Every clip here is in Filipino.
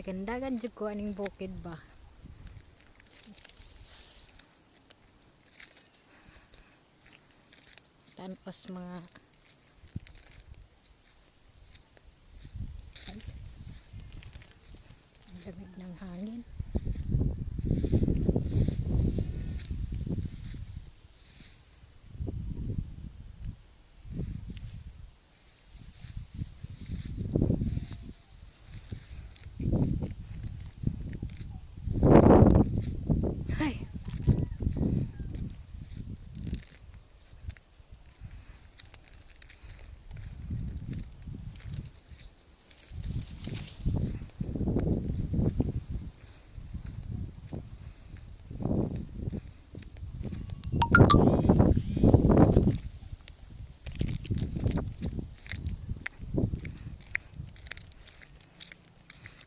Nagandagan jud ko aning bukid ba. Tanos mga lamig ng hangin. Ay.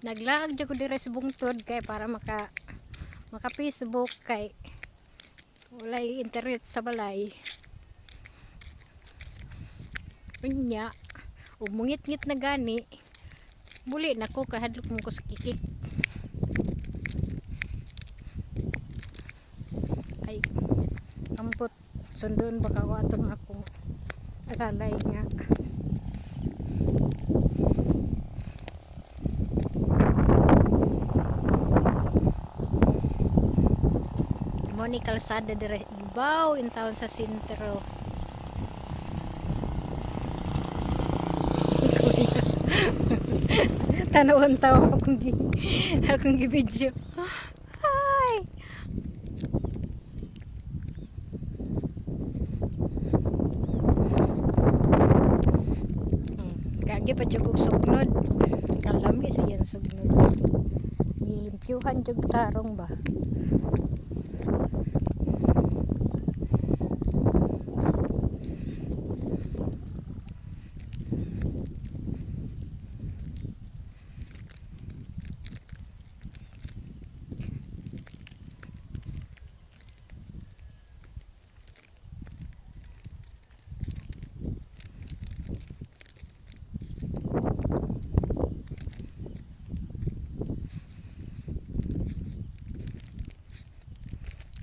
Naglaag jud ko dire sa bungtod kay para maka Facebook kay walay internet sa balay. Unya, ug mungit-ngit na gani, buli nako kahadlok mo ko sa kikik. Ay, ampot sundon baka waton ako. Alalay nga. Ni kalsada dire ibaw in town sa sentro. Tanawon taw akong gibidyo. Ay. Kagi pa jud sugnod. Kalami siyan sugnod. Nilimpyuhan jud tarong ba.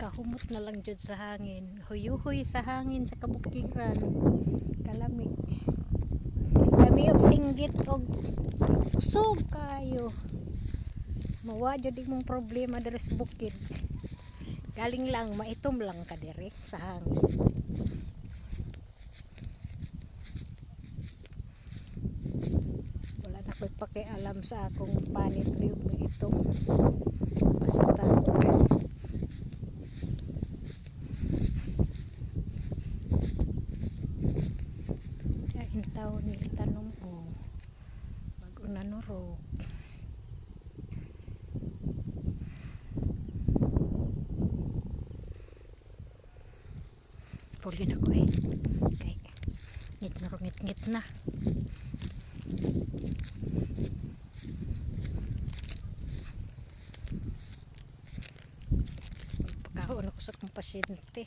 Kahumot na lang jud sa hangin, huyuhoy sa hangin sa kabukiran, kalami og singgit og usog kayo, mawa jud imong problema diri sa bukid, galing lang maitom lang ka diri sa hangin. Wala na ko'y pakialam sa akong panit ug maitom, basta taon ni tanong ko bago nanurog. Puli na ko kay ngit na pagkaon ako sa kong pasyente.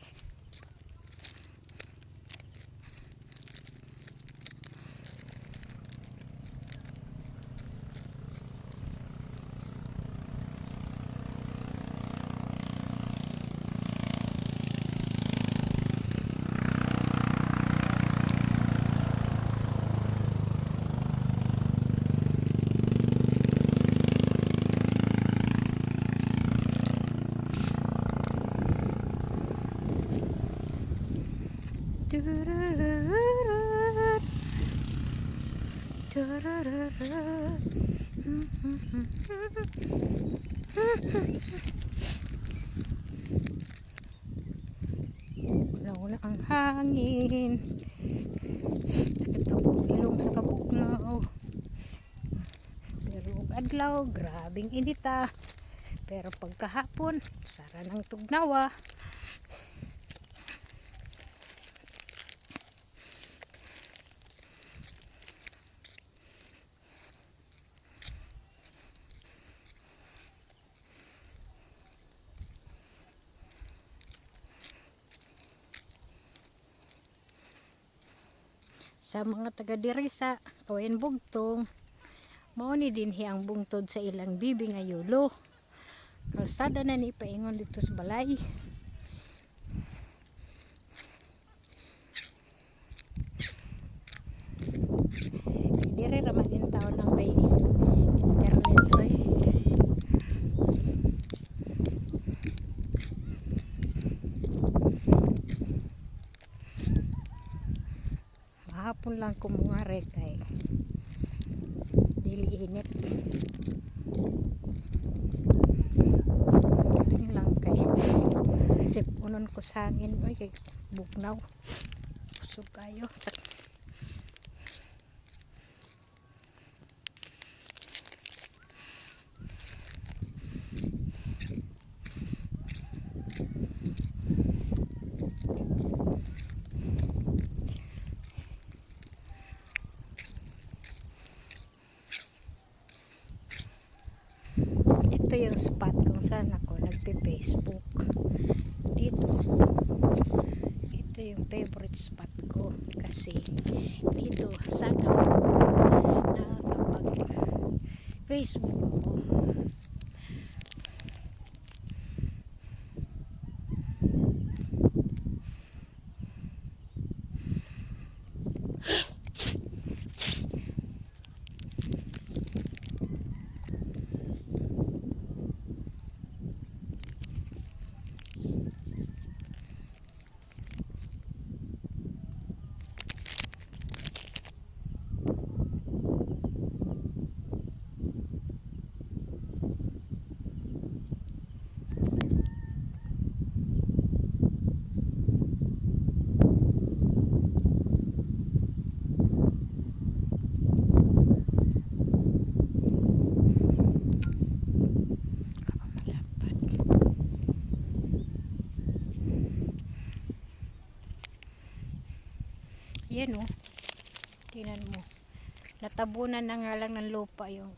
Wala ang hangin, sakit ang ilong sa kabugnaw, pero adlaw grabing inita, pero pagkahapon sara ng tugnawa. Sa mga taga diri sa Kawayan Bugtong, Mao ni dinhi ang bungtod sa ilang bibi nga yulo. Kalsada na ni paingon dito sa balay. Dire ra man din taon ang may internet oy. Mahapon lang kumungare kay dili init. Kaling lang kay sip unon ko sa hangin oy kay bugnaw. Kusog kayo. Ito yung spot kung saan ako nagpe-Facebook. Ito yung favorite spot ko kasi dito saan ako nakakapag-Facebook ako. Yan o. Tingnan mo. Natabunan na nga lang ng lupa yung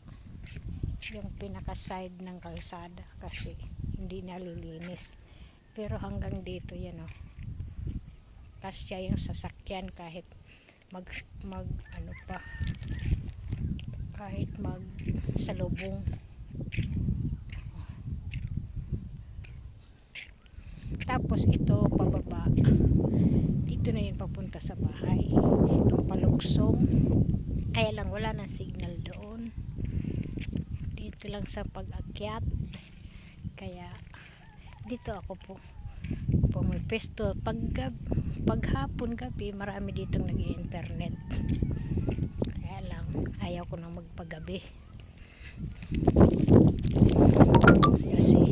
pinaka side ng kalsada kasi hindi nalilinis. Pero hanggang dito yan o. Kasya yung sasakyan kahit mag ano pa. Kahit mag salubong. Tapos ito pababa. Dito na yun papunta sa bahay. Itong palugsong. Kaya lang wala nang signal doon. Dito lang sa pag-akyat. Kaya dito ako po pumipesto. Paghapon gabi marami ditong nag-i-internet. Kaya lang ayaw ko nang magpagabi. Kasi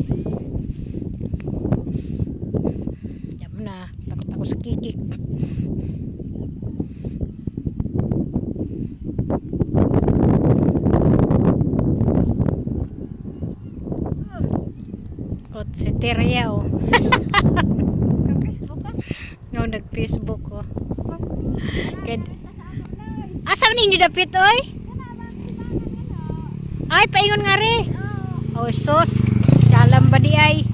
na takot ako sa kikik. O si Teria o. No, nag-Facebook ko. Asa ninyo dapit oy? Ay paingon nga re. Oh sos. Salam ba di ay?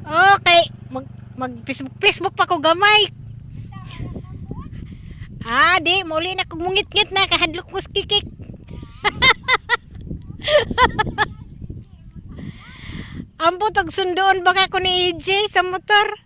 Okay, mag-Facebook pa ko gamay. Di, muli na kong mungit-ngit na kahadlok mo kikik. Ampo tag sundoon baka ko ni EJ sa motor.